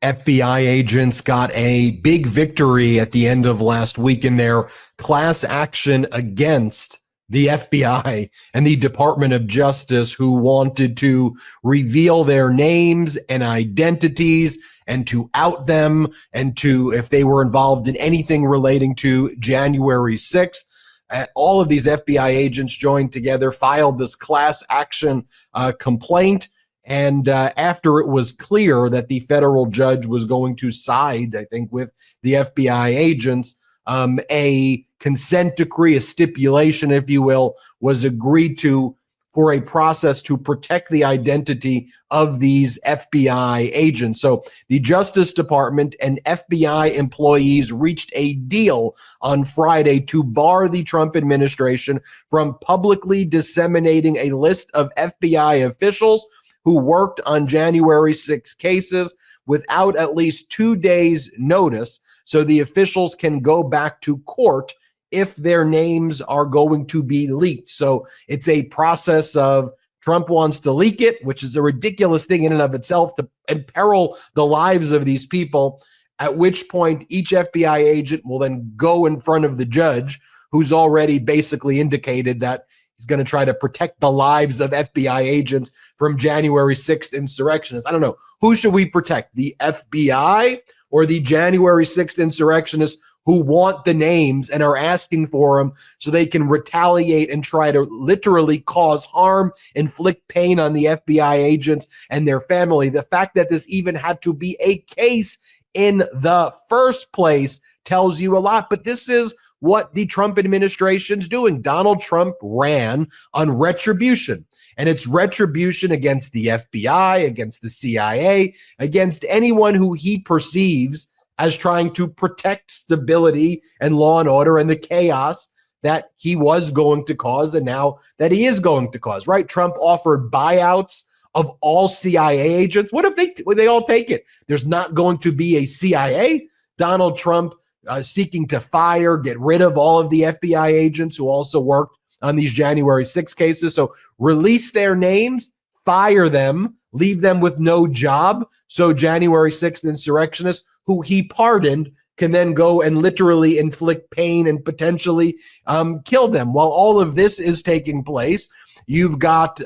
FBI agents got a big victory at the end of last week in their class action against the FBI and the Department of Justice, who wanted to reveal their names and identities and to out them and to, if they were involved in anything relating to January 6th. All of these FBI agents joined together, filed this class action complaint. And after it was clear that the federal judge was going to side, I think, with the FBI agents, a consent decree, a stipulation, if you will, was agreed to for a process to protect the identity of these FBI agents. So the Justice Department and FBI employees reached a deal on Friday to bar the Trump administration from publicly disseminating a list of FBI officials who worked on January 6 cases without at least 2 days' notice, so the officials can go back to court if their names are going to be leaked. So it's a process of Trump wants to leak it, which is a ridiculous thing in and of itself, to imperil the lives of these people, at which point each FBI agent will then go in front of the judge, who's already basically indicated that he's going to try to protect the lives of FBI agents from January 6th insurrectionists. I don't know. Who should we protect? The FBI or the January 6th insurrectionists who want the names and are asking for them so they can retaliate and try to literally cause harm, inflict pain on the FBI agents and their family? The fact that this even had to be a case in the first place tells you a lot. But this is what the Trump administration's doing. Donald Trump ran on retribution, and it's retribution against the FBI, against the CIA, against anyone who he perceives as trying to protect stability and law and order and the chaos that he was going to cause and now that he is going to cause, right? Trump offered buyouts of all CIA agents. What if they all take it? There's not going to be a CIA. Donald Trump seeking to fire, get rid of all of the FBI agents who also worked on these January 6 cases. So release their names, fire them, leave them with no job. So January 6th insurrectionists who he pardoned can then go and literally inflict pain and potentially kill them. While all of this is taking place, you've got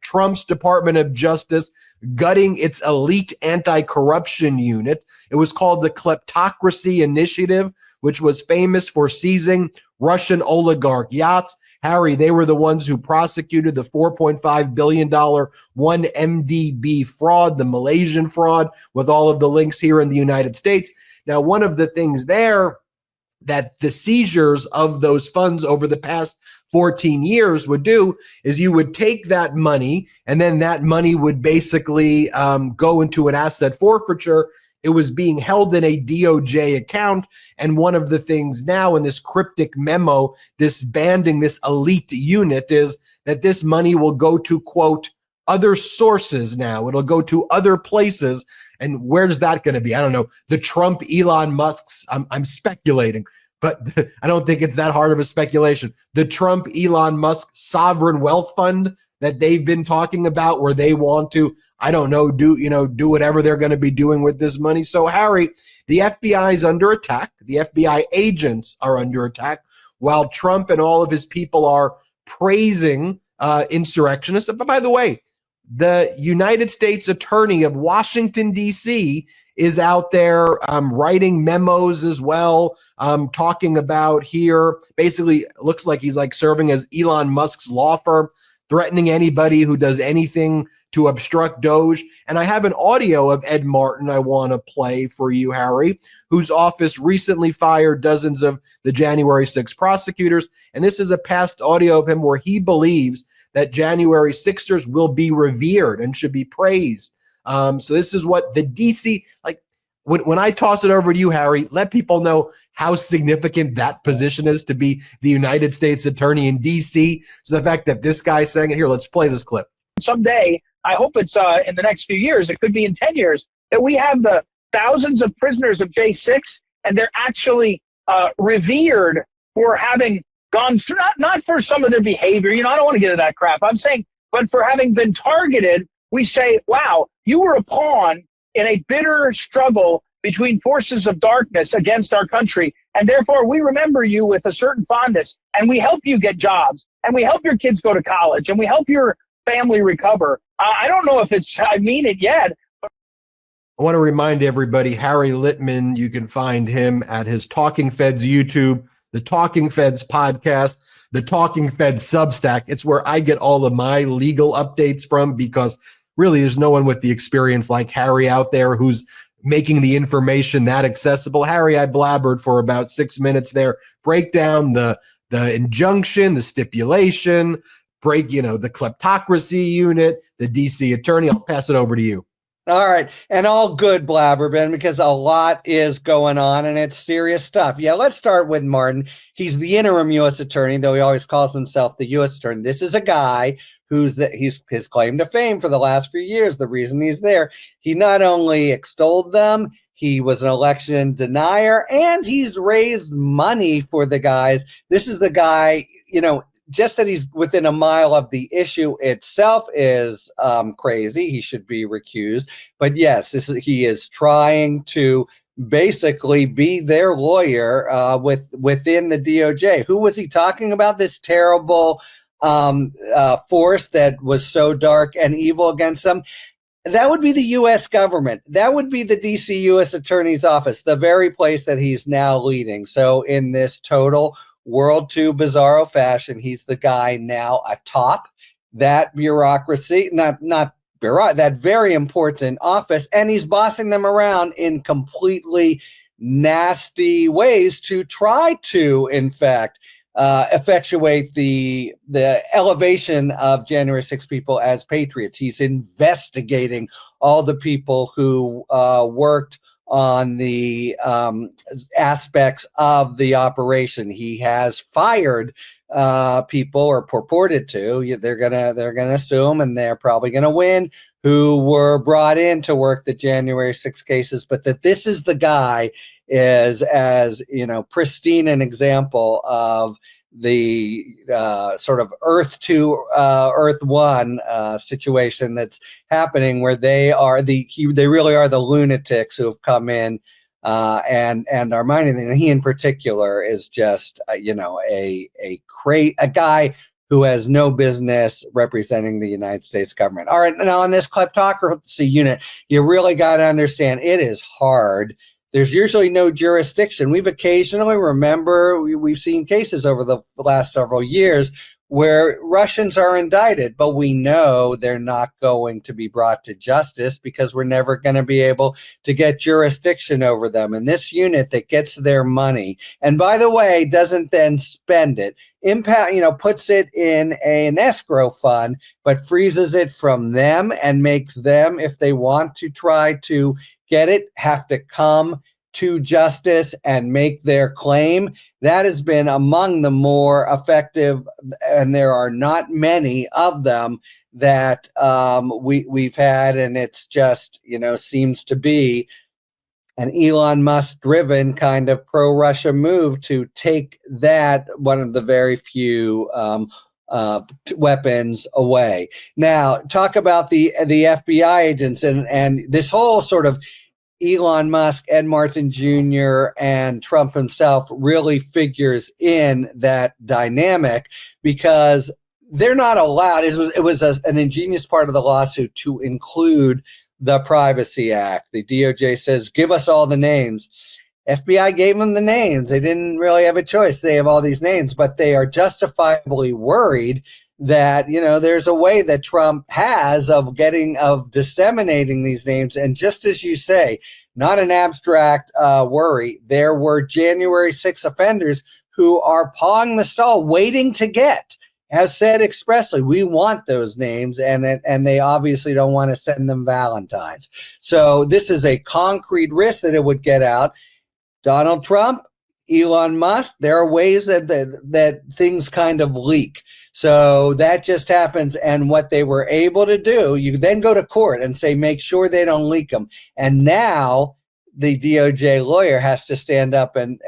Trump's Department of Justice gutting its elite anti-corruption unit. It was called the Kleptocracy Initiative, which was famous for seizing Russian oligarch yachts. Harry, they were the ones who prosecuted the $4.5 billion 1MDB fraud, the Malaysian fraud, with all of the links here in the United States. Now, one of the things there that the seizures of those funds over the past 14 years would do is you would take that money and then that money would basically go into an asset forfeiture. It was being held in a DOJ account. And one of the things now in this cryptic memo disbanding this elite unit is that this money will go to, quote, other sources now. It'll go to other places. And where's that going to be? I don't know. The Trump, Elon Musk's, I'm speculating, but I don't think it's that hard of a speculation. The Trump, Elon Musk sovereign wealth fund that they've been talking about, where they want to, I don't know, do whatever they're going to be doing with this money. So, Harry, the FBI is under attack. The FBI agents are under attack, while Trump and all of his people are praising insurrectionists. But by the way, the United States Attorney of Washington, D.C., is out there writing memos as well, talking about here. Basically, looks like he's like serving as Elon Musk's law firm, threatening anybody who does anything to obstruct Doge. And I have an audio of Ed Martin I want to play for you, Harry, whose office recently fired dozens of the January 6 prosecutors. And this is a past audio of him where he believes that January 6ers will be revered and should be praised. So this is what the DC, like when I toss it over to you, Harry, let people know how significant that position is to be the United States Attorney in DC. So the fact that this guy's saying it here, let's play this clip. Someday, I hope it's in the next few years, it could be in 10 years, that we have the thousands of prisoners of J6 and they're actually revered for having gone through, not for some of their behavior, I don't want to get into that crap. I'm saying, but for having been targeted, we say, wow, you were a pawn in a bitter struggle between forces of darkness against our country. And therefore, we remember you with a certain fondness, and we help you get jobs, and we help your kids go to college, and we help your family recover. I don't know if I mean it yet. I want to remind everybody, Harry Litman, you can find him at his Talking Feds YouTube, the Talking Feds podcast, the Talking Feds Substack. It's where I get all of my legal updates from, because really there's no one with the experience like Harry out there who's making the information that accessible. Harry, I blabbered for about 6 minutes there. Break down the injunction, the stipulation, the kleptocracy unit, the DC attorney. I'll pass it over to you. All right. And all good blabber, Ben, because a lot is going on and it's serious stuff. Yeah, let's start with Martin. He's the interim U.S. attorney, though he always calls himself the U.S. attorney. This is a guy he's his claim to fame for the last few years. The reason he's there, he not only extolled them, he was an election denier, and he's raised money for the guys. This is the guy, just that he's within a mile of the issue itself is crazy. He should be recused. But yes, he is trying to basically be their lawyer within the DOJ. Who was he talking about? This terrible force that was so dark and evil against them. That would be the U.S. government. That would be the D.C. U.S. Attorney's Office, the very place that he's now leading. So in this total World 2 bizarro fashion, he's the guy now atop that bureaucracy, that very important office, and he's bossing them around in completely nasty ways to try to, in fact, effectuate the elevation of January 6 people as patriots. He's investigating all the people who worked on the aspects of the operation. He has fired people, or purported to. They're gonna sue him, and they're probably gonna win, who were brought in to work the January 6 cases. But that this is the guy is, as pristine an example of the sort of Earth 2, Earth 1 situation that's happening, where they really are the lunatics who have come in and are minding them. And he in particular is just a guy who has no business representing the United States government. All right, now on this kleptocracy unit, you really got to understand it is hard. There's usually no jurisdiction. We've occasionally, we've seen cases over the last several years where Russians are indicted, but we know they're not going to be brought to justice because we're never going to be able to get jurisdiction over them. And this unit that gets their money, and by the way, doesn't then spend it, puts it in an escrow fund, but freezes it from them and makes them, if they want to try to get it, have to come to justice and make their claim. That has been among the more effective, and there are not many of them that we've had, and it's just seems to be an Elon Musk driven kind of pro-Russia move to take that, one of the very few weapons, away. Now, talk about the FBI agents and this whole sort of Elon Musk, Ed Martin Jr., and Trump himself really figures in that dynamic, because they're not allowed. It was an ingenious part of the lawsuit to include the Privacy Act. The DOJ says, give us all the names. FBI gave them the names. They didn't really have a choice. They have all these names, but they are justifiably worried that, there's a way that Trump has of disseminating these names. And just as you say, not an abstract worry. There were January 6 offenders who are pawing the stall, waiting to have said expressly, we want those names, and they obviously don't want to send them Valentines. So this is a concrete risk that it would get out. Donald Trump, Elon Musk, there are ways that things kind of leak. So that just happens. And what they were able to do, you then go to court and say, make sure they don't leak them. And now the DOJ lawyer has to stand up and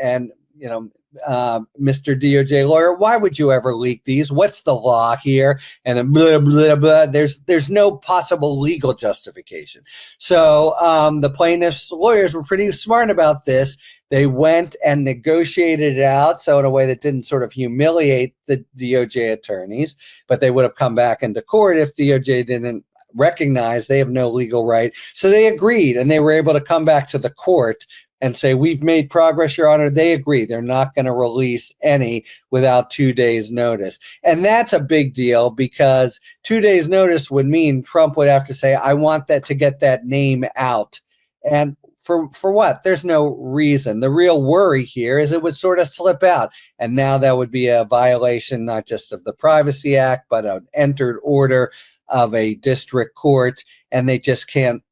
Mr. DOJ lawyer, why would you ever leak these? What's the law here? And then blah, blah, blah. There's no possible legal justification. So the plaintiff's lawyers were pretty smart about this. They went and negotiated it out, so in a way that didn't sort of humiliate the DOJ attorneys, but they would have come back into court if DOJ didn't recognize they have no legal right. So they agreed, and they were able to come back to the court and say, we've made progress, Your Honor. They agree. They're not going to release any without 2 days' notice. And that's a big deal because 2 days' notice would mean Trump would have to say, I want that to get that name out. And for what? There's no reason. The real worry here is it would sort of slip out. And now that would be a violation not just of the Privacy Act, but an entered order of a district court. And they just can't.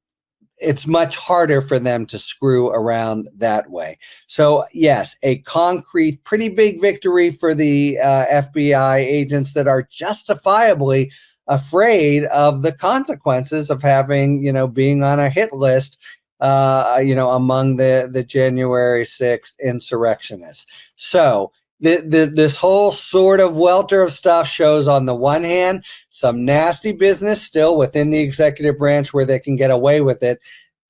It's much harder for them to screw around that way. So yes, a concrete, pretty big victory for the FBI agents that are justifiably afraid of the consequences of having, being on a hit list, among the January 6th insurrectionists. So this whole sort of welter of stuff shows, on the one hand, some nasty business still within the executive branch where they can get away with it.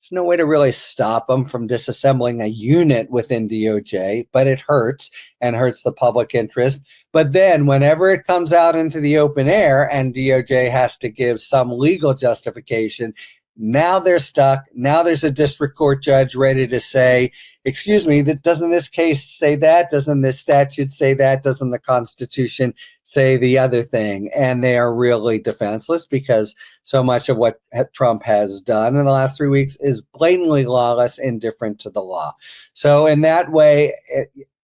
There's no way to really stop them from disassembling a unit within DOJ, but it hurts and hurts the public interest. But then whenever it comes out into the open air and DOJ has to give some legal justification, now they're stuck. Now there's a district court judge ready to say, excuse me, doesn't this case say that? Doesn't this statute say that? Doesn't the Constitution say the other thing? And they are really defenseless because so much of what Trump has done in the last 3 weeks is blatantly lawless, indifferent to the law. So in that way,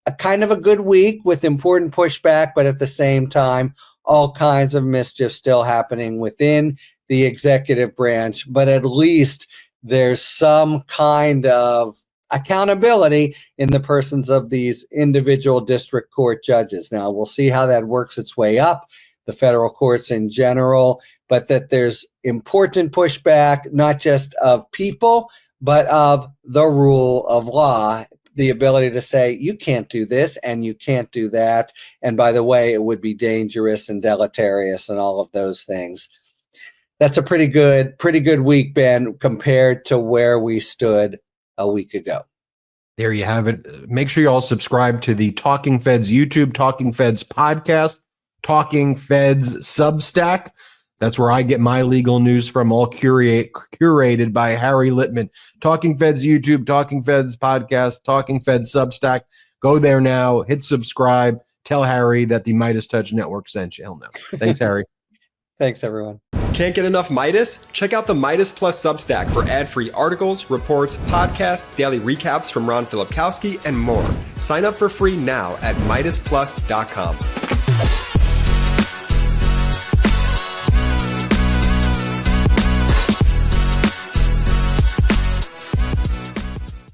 a kind of a good week with important pushback, but at the same time, all kinds of mischief still happening within the executive branch, but at least there's some kind of accountability in the persons of these individual district court judges. Now, we'll see how that works its way up, the federal courts in general, but that there's important pushback, not just of people, but of the rule of law, the ability to say, you can't do this and you can't do that. And by the way, it would be dangerous and deleterious and all of those things. That's a pretty good week, Ben, compared to where we stood a week ago. There you have it. Make sure you all subscribe to the Talking Feds YouTube, Talking Feds podcast, Talking Feds Substack. That's where I get my legal news from, all curated by Harry Litman. Talking Feds YouTube, Talking Feds podcast, Talking Feds Substack. Go there now, hit subscribe, tell Harry that the MeidasTouch Network sent you. He'll know. Thanks, Harry. Thanks, everyone. Can't get enough Meidas? Check out the Meidas Plus Substack for ad-free articles, reports, podcasts, daily recaps from Ron Filipkowski, and more. Sign up for free now at MeidasPlus.com.